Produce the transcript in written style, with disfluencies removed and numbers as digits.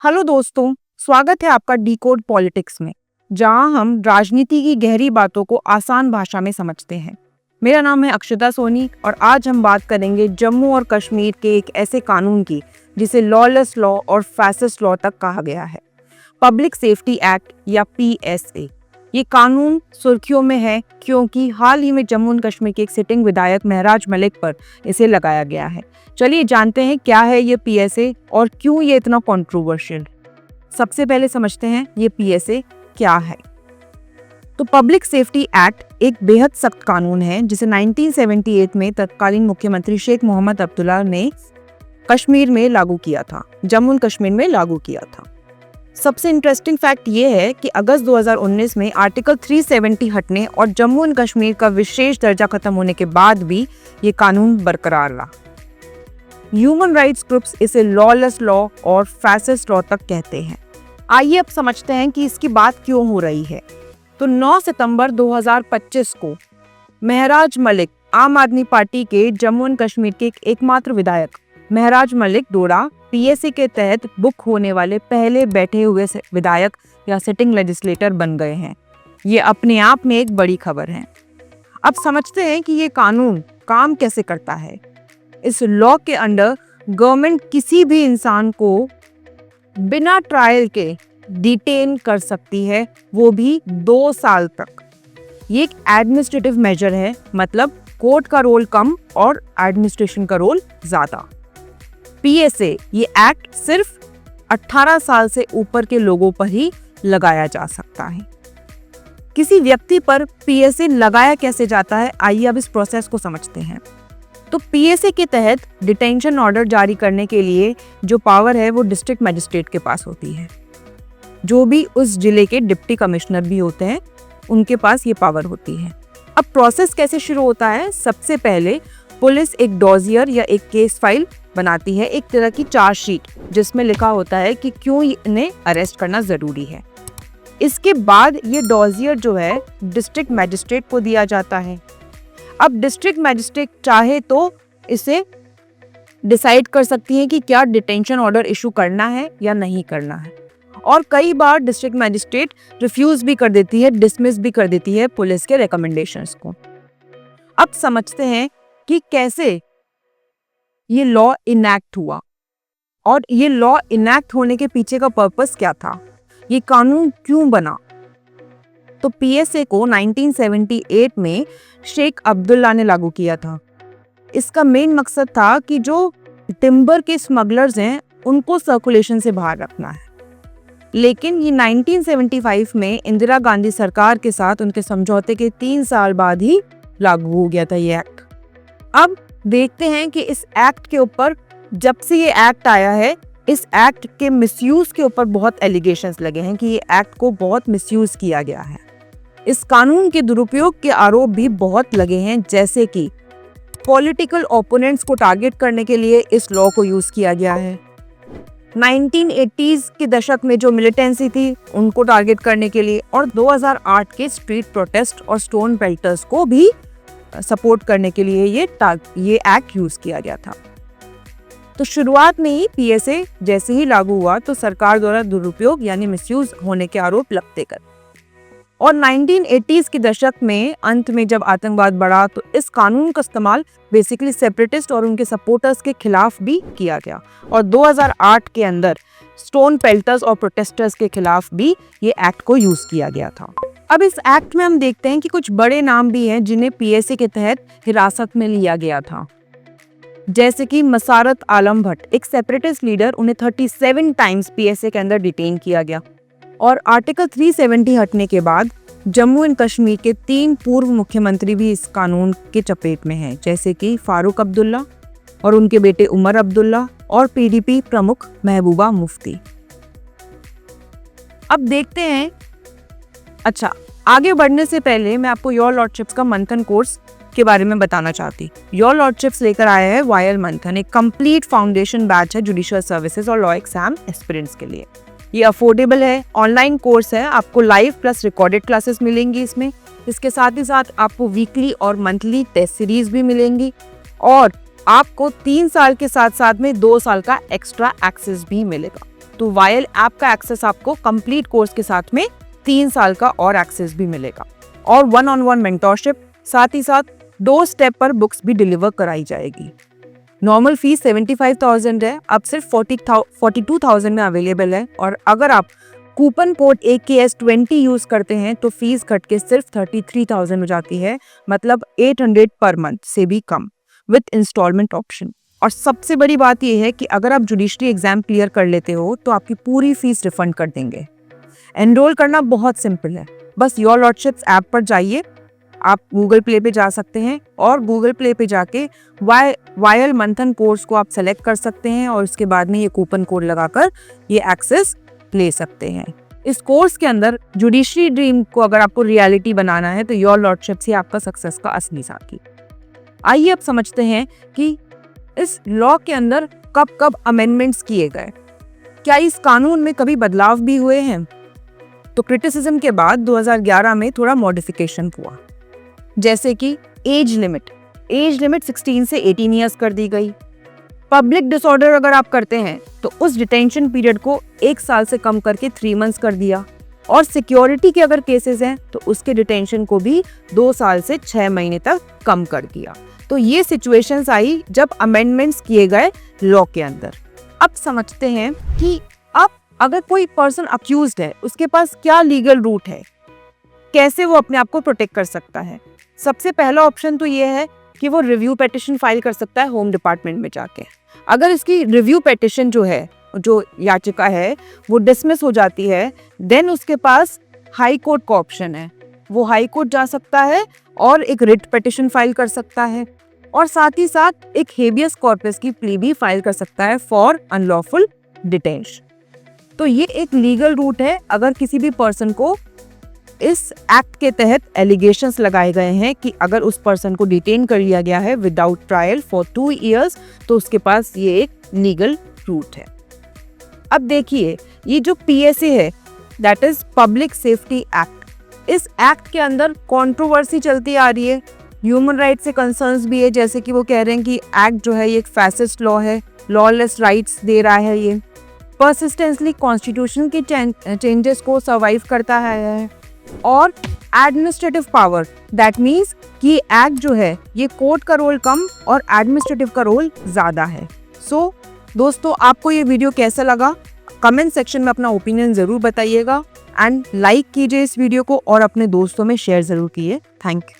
Hello दोस्तों, स्वागत है आपका डिकोड पॉलिटिक्स में, जहां हम राजनीति की गहरी बातों को आसान भाषा में समझते हैं। मेरा नाम है अक्षता सोनी और आज हम बात करेंगे जम्मू और कश्मीर के एक ऐसे कानून की जिसे लॉलेस लॉ और फैसिस्ट लॉ तक कहा गया है, पब्लिक सेफ्टी एक्ट या पीएसए। ये कानून सुर्खियों में है क्योंकि हाल ही में जम्मू और कश्मीर के एक सिटिंग विधायक महराज मलिक पर इसे लगाया गया है। चलिए जानते हैं क्या है ये पीएसए और क्यों ये इतना कंट्रोवर्शियल। सबसे पहले समझते हैं ये पीएसए क्या है। तो पब्लिक सेफ्टी एक्ट एक बेहद सख्त कानून है जिसे 1978 में तत्कालीन मुख्यमंत्री शेख मोहम्मद अब्दुल्ला ने कश्मीर में लागू किया था, जम्मू और कश्मीर में लागू किया था। सबसे इंटरेस्टिंग फैक्ट ये है कि अगस्त 2019 में आर्टिकल 370 हटने और जम्मू और कश्मीर का विशेष दर्जा खत्म होने के बाद भी ये कानून बरकरार रहा। ह्यूमन राइट्स ग्रुप्स इसे लॉलेस लॉ और फैसिस्ट लॉ तक कहते हैं। आइए अब समझते हैं कि इसकी बात क्यों हो रही है। तो 9 सितंबर 2025 को महराज मलिक, आम आदमी पार्टी के जम्मू और कश्मीर के एकमात्र विधायक महराज मलिक डोडा पीएसए के तहत बुक होने वाले पहले बैठे हुए विधायक या सिटिंग लेजिस्लेटर बन गए हैं। ये अपने आप में एक बड़ी खबर है। अब समझते हैं कि ये कानून काम कैसे करता है। इस लॉ के अंडर गवर्नमेंट किसी भी इंसान को बिना ट्रायल के डिटेन कर सकती है, वो भी 2 साल तक। ये एक एडमिनिस्ट्रेटिव मेजर है, मतलब कोर्ट का रोल कम और एडमिनिस्ट्रेशन का रोल ज्यादा। पीएसए ये एक्ट सिर्फ 18 साल से ऊपर के लोगों पर ही लगाया जा सकता है। किसी व्यक्ति पर पीएसए लगाया कैसे जाता है, आइए अब इस प्रोसेस को समझते हैं। तो पीएसए के तहत डिटेंशन ऑर्डर जारी करने के लिए जो पावर है वो डिस्ट्रिक्ट मजिस्ट्रेट के पास होती है। जो भी उस जिले के डिप्टी कमिश्नर भी होते हैं उनके पास ये पावर होती है। अब प्रोसेस कैसे शुरू होता है। सबसे पहले पुलिस एक डॉजियर या एक केस फाइल बनाती है, एक तरह की चार्जशीट जिसमें लिखा होता है कि क्यों इन्हें अरेस्ट करना जरूरी है। इसके बाद ये डॉजियर जो है डिस्ट्रिक्ट मजिस्ट्रेट को दिया जाता है। अब डिस्ट्रिक्ट मजिस्ट्रेट चाहे तो इसे डिसाइड कर सकती है कि क्या डिटेंशन ऑर्डर इशू करना है या नहीं करना है, और कई बार डिस्ट्रिक्ट मजिस्ट्रेट रिफ्यूज भी कर देती है, डिसमिस भी कर देती है पुलिस के रिकमेंडेशंस को। अब समझते हैं कि कैसे ये लॉ इनैक्ट हुआ और ये लॉ इनैक्ट होने के पीछे का पर्पस क्या था, ये कानून क्यों बना। तो पीएसए को 1978 में शेख अब्दुल्ला ने लागू किया था। इसका मेन मकसद था कि जो टिम्बर के स्मगलर्स हैं उनको सर्कुलेशन से बाहर रखना है। लेकिन ये 1975 में इंदिरा गांधी सरकार के साथ उनके समझौते के 3 साल बाद ही लागू हो गया था ये एक्ट। अब देखते हैं कि इस एक्ट के ऊपर, जब से ये एक्ट आया है, इस एक्ट के मिसयूज के ऊपर बहुत एलिगेशंस लगे हैं कि ये एक्ट को बहुत मिसयूज किया गया है। इस कानून के दुरुपयोग के आरोप भी बहुत लगे हैं, जैसे कि पॉलिटिकल ओपोनेंट्स को टारगेट करने के लिए इस लॉ को यूज किया गया है। 1980s के दशक में जो मिलिटेंसी थी उनको टारगेट करने के लिए, और 2008 के स्ट्रीट प्रोटेस्ट और स्टोन पेल्टर्स को भी सपोर्ट करने के लिए ये एक्ट यूज किया गया था। तो शुरुआत में ही पीएसए जैसे ही लागू हुआ तो सरकार द्वारा दुरुपयोग यानी मिसयूज होने के आरोप लगते गए, और 1980s के दशक में अंत में जब आतंकवाद बढ़ा तो इस कानून का इस्तेमाल बेसिकली सेपरेटिस्ट और उनके सपोर्टर्स के खिलाफ भी किया गया, और 2008 के अंदर स्टोन पेल्टर्स और प्रोटेस्टर्स के खिलाफ भी ये एक्ट को यूज किया गया था। अब इस एक्ट में हम देखते हैं कि कुछ बड़े नाम भी हैं जिन्हें पीएसए के तहत हिरासत में लिया गया था, जैसे कि मसारत आलम भट्ट, एक सेपरेटिस्ट लीडर, उन्हें 37 टाइम्स पीएसए के अंदर डिटेन किया गया। और आर्टिकल 370 हटने के बाद जम्मू एंड कश्मीर के 3 पूर्व मुख्यमंत्री भी इस कानून के चपेट में हैं, जैसे कि फारूक अब्दुल्ला और उनके बेटे उमर अब्दुल्ला और पीडीपी प्रमुख महबूबा मुफ्ती। अब देखते हैं। अच्छा, आगे बढ़ने से पहले मैं आपको योर लॉर्डशिप्स का मंथन कोर्स के बारे में बताना चाहती। योर लॉर्डशिप्स लेकर आया है वायल मंथन, एक कंप्लीट फाउंडेशन बैच है जुडिशियल सर्विसेज और लॉ एग्जाम एस्पिरेंट्स के लिए। ये अफोर्डेबल है, ऑनलाइन कोर्स है, आपको लाइव प्लस रिकॉर्डेड क्लासेस मिलेंगी इसमें। इसके साथ ही साथ आपको वीकली और मंथली टेस्ट सीरीज भी मिलेंगी, और आपको 3 साल के साथ साथ में 2 साल का एक्स्ट्रा एक्सेस भी मिलेगा। तो वायल ऐप का एक्सेस आपको कंप्लीट कोर्स के साथ में 3 साल का और एक्सेस भी मिलेगा और 1-on-1 मेंटोरशिप, साथ ही साथ 2 स्टेप पर बुक्स भी डिलीवर कराई जाएगी। नॉर्मल फीस 75,000 है, अब सिर्फ 42,000 में अवेलेबल है और अगर आप कूपन कोड AKS20 यूज करते हैं तो फीस घट के सिर्फ 33,000 हो जाती है, मतलब 800 पर मंथ से भी कम विद इंस्टॉलमेंट ऑप्शन। और सबसे बड़ी बात यह है कि अगर आप जुडिशरी एग्जाम क्लियर कर लेते हो तो आपकी पूरी फीस रिफंड कर देंगे। एनरोल करना बहुत सिंपल है, बस योर लॉर्डशिप्स ऐप पर जाइए, आप गूगल प्ले पे जा सकते हैं और गूगल प्ले पे जाके वायल मंथन कोर्स को आप सेलेक्ट कर सकते हैं और उसके बाद में ये कूपन कोड लगाकर ये एक्सेस ले सकते हैं। इस कोर्स के अंदर जुडिशरी ड्रीम को अगर आपको रियलिटी बनाना है तो योर लॉर्डशिप्स ही आपका सक्सेस का असली साथी। आइए अब समझते हैं कि इस लॉ के अंदर कब कब अमेंडमेंट्स किए गए, क्या इस कानून में कभी बदलाव भी हुए हैं। तो क्रिटिसिज्म के बाद 2011 में थोड़ा मॉडिफिकेशन हुआ, जैसे कि एज लिमिट 16 से 18 ईयर्स कर दी गई। पब्लिक डिसऑर्डर अगर आप करते हैं तो उस डिटेंशन पीरियड को 1 साल से कम करके 3 मंथ्स कर दिया और सिक्योरिटी के अगर केसेस हैं तो उसके डिटेंशन को भी 2 साल से 6 महीने तक कम कर दिया। तो ये सिचुएशंस आई जब अमेंडमेंट्स किए गए लॉ के अंदर। अब समझते हैं कि अब अगर कोई पर्सन अक्यूज्ड है उसके पास क्या लीगल रूट है, कैसे वो अपने आप को प्रोटेक्ट कर सकता है। सबसे पहला ऑप्शन तो ये है कि वो रिव्यू पिटीशन फाइल कर सकता है होम डिपार्टमेंट में जाके। अगर इसकी रिव्यू पिटीशन जो याचिका है वो डिसमिस हो जाती है, देन उसके पास हाई कोर्ट का ऑप्शन है, वो हाई कोर्ट जा सकता है और एक रिट पिटीशन फाइल कर सकता है और साथ ही साथ एक हेबियस कॉर्पस की प्ली भी फाइल कर सकता है फॉर अनलॉफुल डिटेंशन। तो ये एक लीगल रूट है अगर किसी भी पर्सन को इस एक्ट के तहत एलिगेशंस लगाए गए हैं कि अगर उस पर्सन को डिटेन कर लिया गया है विदाउट ट्रायल फॉर 2 इयर्स तो उसके पास ये एक लीगल रूट है। अब देखिए, ये जो PSA है that is public safety act, इस एक्ट के अंदर कंट्रोवर्सी चलती आ रही है, ह्यूमन राइट से कंसर्न्स भी है, जैसे कि वो कह रहे हैं कि एक्ट जो है ये एक फैसिस्ट लॉ है, लॉलेस राइट्स दे रहा है, ये परसिस्टेंटली कॉन्स्टिट्यूशन के चेंजेस को सर्वाइव करता है और एडमिनिस्ट्रेटिव पावर दैट मीन्स कि एक्ट जो है ये कोर्ट का रोल कम और एडमिनिस्ट्रेटिव का रोल ज्यादा है। सो दोस्तों, आपको ये वीडियो कैसा लगा कमेंट सेक्शन में अपना ओपिनियन जरूर बताइएगा एंड लाइक कीजिए इस वीडियो को और अपने दोस्तों में शेयर जरूर कीजिए। Thank you.